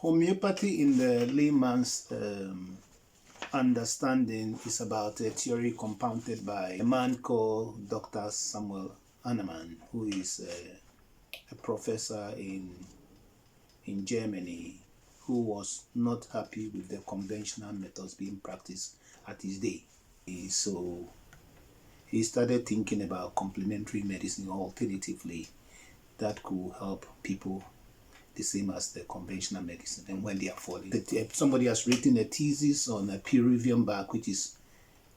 Homeopathy, in the layman's understanding, is about a theory compounded by a man called Dr. Samuel Hahnemann, who is a professor in Germany, who was not happy with the conventional methods being practiced at his day. So he started thinking about complementary medicine, or alternatively, that could help people the same as the conventional medicine. And when they are falling, somebody has written a thesis on a Peruvian bark, which is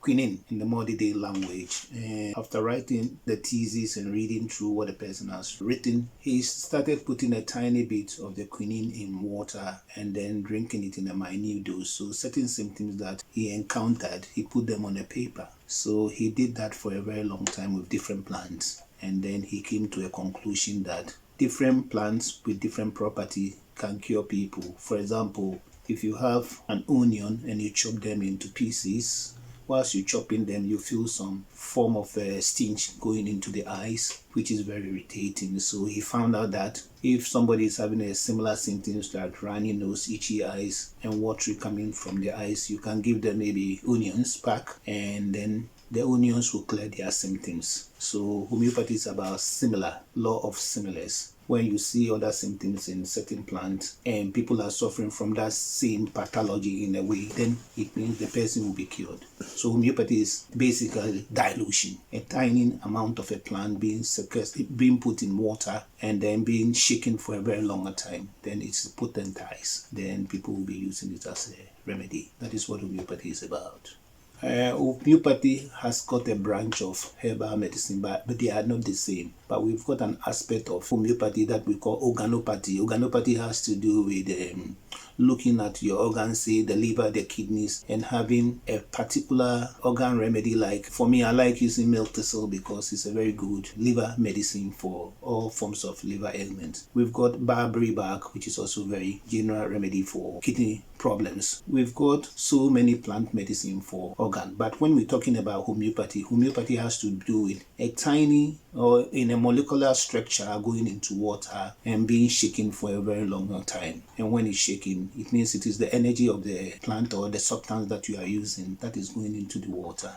quinine in the modern day language. And after writing the thesis and reading through what the person has written, he started putting a tiny bit of the quinine in water and then drinking it in a minute dose. So certain symptoms that he encountered, he put them on a paper. So he did that for a very long time with different plants. And then he came to a conclusion that different plants with different property can cure people. For example, if you have an onion and you chop them into pieces, whilst you're chopping them, you feel some form of stench going into the eyes, which is very irritating. So he found out that if somebody is having a similar symptoms like runny nose, itchy eyes, and water coming from the eyes, you can give them maybe onions pack, and then the onions will clear their symptoms. So homeopathy is about similar, law of similars. When you see other symptoms in certain plants and people are suffering from that same pathology in a way, then it means the person will be cured. So homeopathy is basically dilution, a tiny amount of a plant being sequestered, being put in water and then being shaken for a very longer time. Then it's potentized. Then people will be using it as a remedy. That is what homeopathy is about. Homeopathy has got a branch of herbal medicine, but they are not the same. But we've got an aspect of homeopathy that we call organopathy. Organopathy has to do with looking at your organs, say the liver, the kidneys, and having a particular organ remedy. Like for me, I like using milk thistle because it's a very good liver medicine for all forms of liver ailments. We've got barberry bark, which is also very general remedy for kidney problems. We've got so many plant medicine for organ. But when we're talking about homeopathy, homeopathy has to do with a tiny or in a molecular structure going into water and being shaken for a very long time. And when it's shaking, it means it is the energy of the plant or the substance that you are using that is going into the water.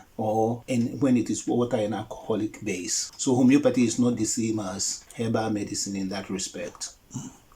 And when it is water and alcoholic base. So homeopathy is not the same as herbal medicine in that respect,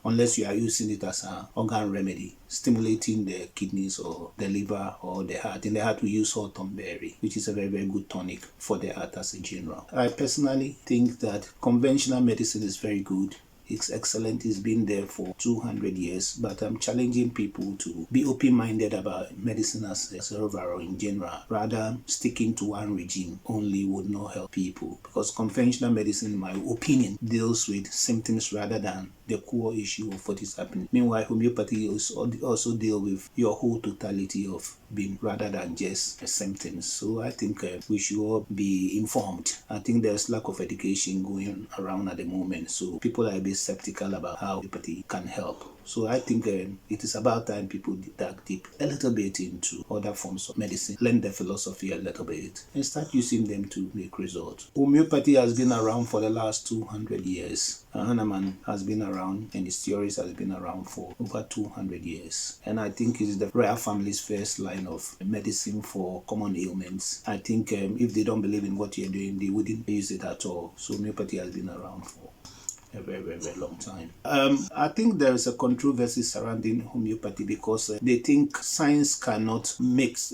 unless you are using it as an organ remedy, stimulating the kidneys or the liver or the heart. In the heart, we use hawthornberry, which is a very, very good tonic for the heart as a general. I personally think that conventional medicine is very good. It's excellent. It's been there for 200 years, but I'm challenging people to be open-minded about medicine as a overall in general. Rather, sticking to one regime only would not help people, because conventional medicine, in my opinion, deals with symptoms rather than the core issue of what is happening. Meanwhile, homeopathy also deal with your whole totality of being rather than just symptoms. So I think we should all be informed. I think there's lack of education going around at the moment, so people are a bit skeptical about how homeopathy can help. So I think it is about time people dive deep a little bit into other forms of medicine, learn the philosophy a little bit, and start using them to make results. Homeopathy has been around for the last 200 years. Hahnemann has been around, and his theories has been around for over 200 years. And I think it's the royal family's first line of medicine for common ailments. I think if they don't believe in what you're doing, they wouldn't use it at all. So homeopathy has been around for a very, very, very long time. I think there is a controversy surrounding homeopathy because they think science cannot mix.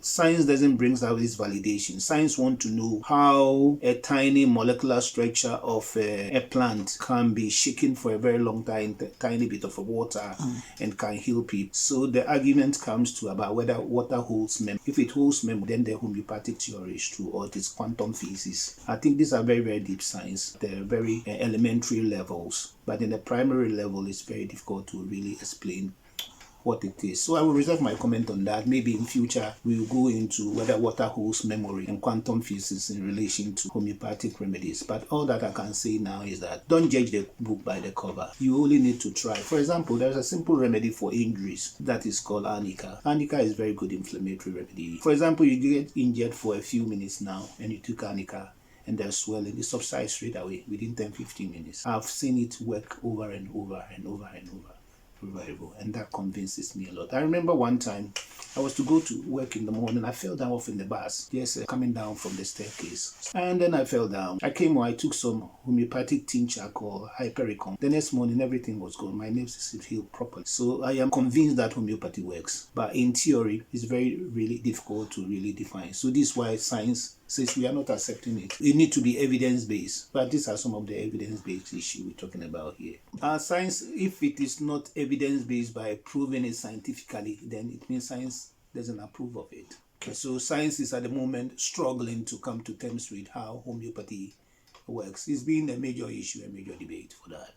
Science doesn't bring out this validation. Science wants to know how a tiny molecular structure of a plant can be shaken for a very long time, tiny bit of water, and can heal people. So the argument comes to about whether water holds memory. If it holds memory, then the homeopathic theory is true, or it is quantum physics. I think these are very, very deep science. They're very elementary levels, but in the primary level it's very difficult to really explain what it is. So I will reserve my comment on that. Maybe in future we will go into whether water holds memory and quantum physics in relation to homeopathic remedies. But all that I can say now is that don't judge the book by the cover. You only need to try. For example, there's a simple remedy for injuries that is called arnica. Arnica is very good inflammatory remedy. For example, you get injured for a few minutes now and you took arnica, and there's swelling, it subsides straight away within 10-15 minutes. I've seen it work over and over and over and over. variable, and that convinces me a lot. I remember one time I was to go to work in the morning. I fell down off in the bus, coming down from the staircase. And then I fell down. I came home, I took some homeopathic tincture called Hypericum. The next morning, everything was gone. My nerves healed properly. So I am convinced that homeopathy works. But in theory, it's really difficult to really define. So this is why science says we are not accepting it. It needs to be evidence-based. But these are some of the evidence-based issues we're talking about here. Science, if it is not evidence-based by proving it scientifically, then it means science doesn't approve of it. Okay. So science is at the moment struggling to come to terms with how homeopathy works. It's been a major issue, a major debate for that.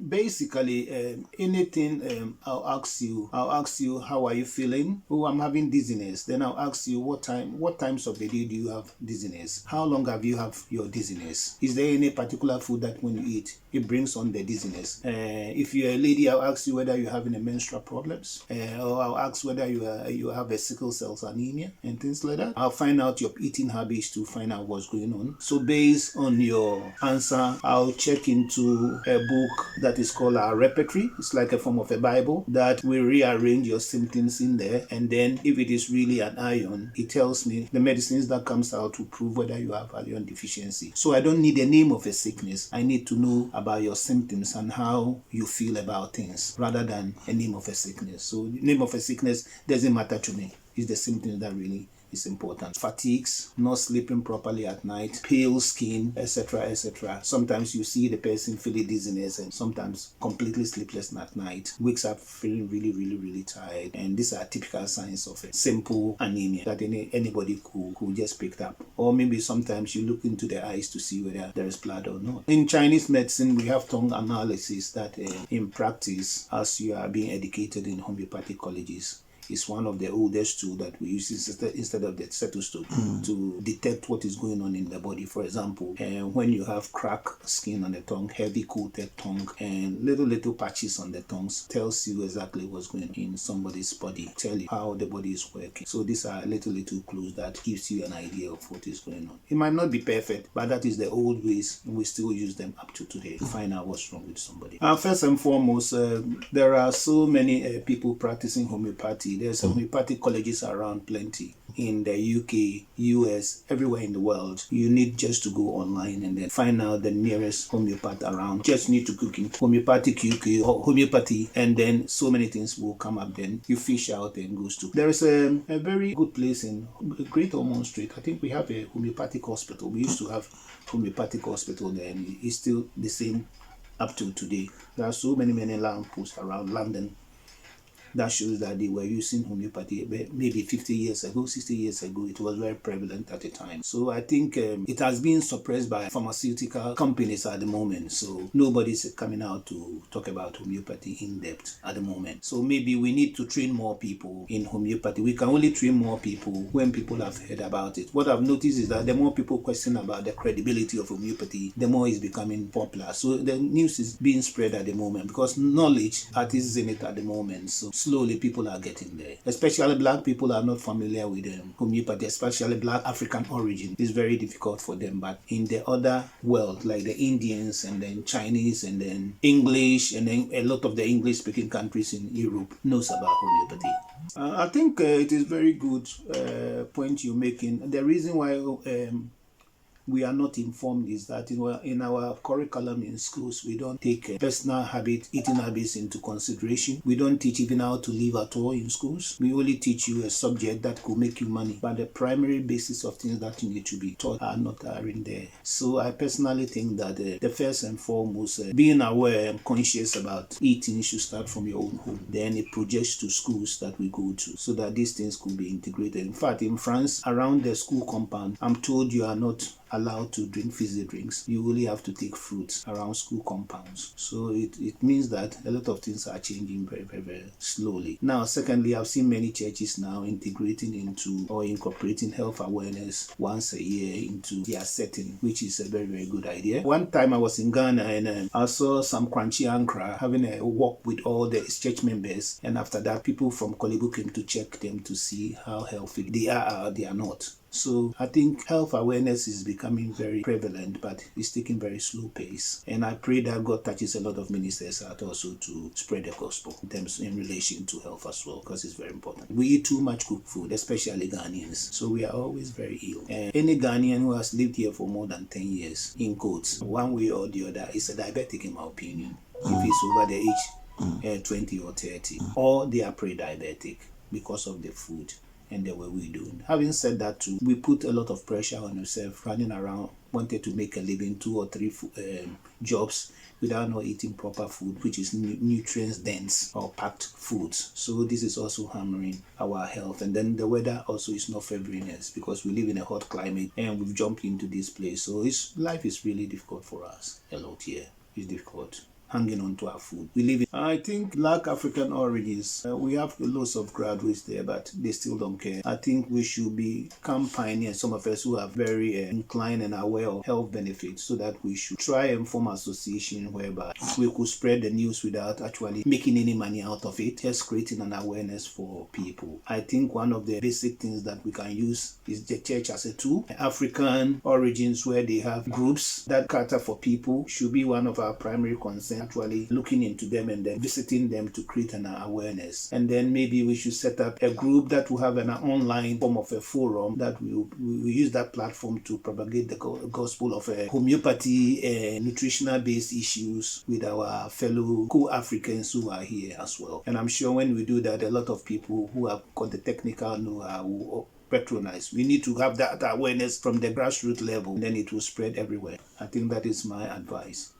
Basically, anything I'll ask you, how are you feeling? Oh, I'm having dizziness. Then I'll ask you what times of the day do you have dizziness? How long have you have your dizziness? Is there any particular food that when you eat, it brings on the dizziness? If you're a lady, I'll ask you whether you're having a menstrual problems, or I'll ask whether you have a sickle cell anemia and things like that. I'll find out your eating habits to find out what's going on. So based on your answer, I'll check into a book that is called our repertory. It's like a form of a Bible that will rearrange your symptoms in there, and then if it is really an iron, it tells me the medicines that comes out to prove whether you have iron deficiency. So I don't need the name of a sickness. I need to know about your symptoms and how you feel about things rather than a name of a sickness. So the name of a sickness doesn't matter to me. It's the symptoms that really is important. Fatigues, not sleeping properly at night, pale skin, etc., etc. Sometimes you see the person feeling dizziness and sometimes completely sleepless at night, wakes up feeling really tired, and these are typical signs of a simple anemia that anybody could just pick up. Or maybe sometimes you look into the eyes to see whether there is blood or not. In Chinese medicine, we have tongue analysis that in practice, as you are being educated in homeopathic colleges, is one of the oldest tools that we use instead of the stethoscope to detect what is going on in the body. For example, when you have cracked skin on the tongue, heavy coated tongue, and little patches on the tongues, tells you exactly what's going on in somebody's body, tell you how the body is working. So these are little clues that gives you an idea of what is going on. It might not be perfect, but that is the old ways, and we still use them up to today to find out what's wrong with somebody. First and foremost, there are so many people practicing homeopathy. There's homeopathic colleges around plenty in the UK, US, everywhere in the world. You need just to go online and then find out the nearest homeopath around. Just need to cook in homeopathic UK or homeopathy, and then so many things will come up. Then you fish out and goes to. There is a very good place in Great Ormond Street. I think we have a homeopathic hospital. We used to have homeopathic hospital there, and it's still the same up to today. There are so many lampposts around London that shows that they were using homeopathy maybe 50 years ago, 60 years ago. It was very prevalent at the time. So I think it has been suppressed by pharmaceutical companies at the moment. So nobody's coming out to talk about homeopathy in depth at the moment. So maybe we need to train more people in homeopathy. We can only train more people when people have heard about it. What I've noticed is that the more people question about the credibility of homeopathy, the more it's becoming popular. So the news is being spread at the moment because knowledge is in it at the moment. So slowly people are getting there. Especially black people are not familiar with homeopathy, especially black African origin. It's very difficult for them. But in the other world, like the Indians and then Chinese and then English and then a lot of the English speaking countries in Europe knows about homeopathy. I think it is very good point you're making. The reason why we are not informed is that in our curriculum in schools, we don't take personal eating habits into consideration. We don't teach even how to live at all in schools. We only teach you a subject that could make you money, but the primary basis of things that you need to be taught are in there. So I personally think that the first and foremost, being aware and conscious about eating should start from your own home. Then it projects to schools that we go to so that these things could be integrated. In fact, in France, around the school compound, I'm told you are not allowed to drink fizzy drinks. You only have to take fruits around school compounds. So it means that a lot of things are changing very slowly. Now, secondly, I've seen many churches now integrating into or incorporating health awareness once a year into their setting, which is a very good idea. One time I was in Ghana and I saw some Crunchy Ankara having a walk with all the church members, and after that people from Kolebu came to check them to see how healthy they are or they are not. So I think health awareness is becoming very prevalent, but it's taking very slow pace. And I pray that God touches a lot of ministers out also to spread the gospel in relation to health as well, because it's very important. We eat too much cooked food, especially Ghanaians. So we are always very ill. And any Ghanaian who has lived here for more than 10 years, in quotes, one way or the other, is a diabetic in my opinion. If it's over the age 20 or 30, or they are pre-diabetic because of the food and the way we do. Having said that too, we put a lot of pressure on yourself running around, wanted to make a living, 2 or 3 jobs without not eating proper food, which is nutrients dense or packed foods. So this is also hammering our health. And then the weather also is not favoring us, because we live in a hot climate and we've jumped into this place. So life is really difficult for us a lot here. It's difficult hanging on to our food. We live in, I think, Black African origins. We have lots of graduates there, but they still don't care. I think we should become pioneers, some of us who are very inclined and aware of health benefits, so that we should try and form association whereby we could spread the news without actually making any money out of it, just creating an awareness for people. I think one of the basic things that we can use is the church as a tool. African origins, where they have groups that cater for people, should be one of our primary concerns, actually looking into them and then visiting them to create an awareness. And then maybe we should set up a group that will have an online form of a forum that we use that platform to propagate the gospel of homeopathy and nutritional based issues with our fellow co-Africans who are here as well. And I'm sure when we do that, a lot of people who have got the technical know-how will patronize. We need to have that awareness from the grassroots level, and then it will spread everywhere. I think that is my advice.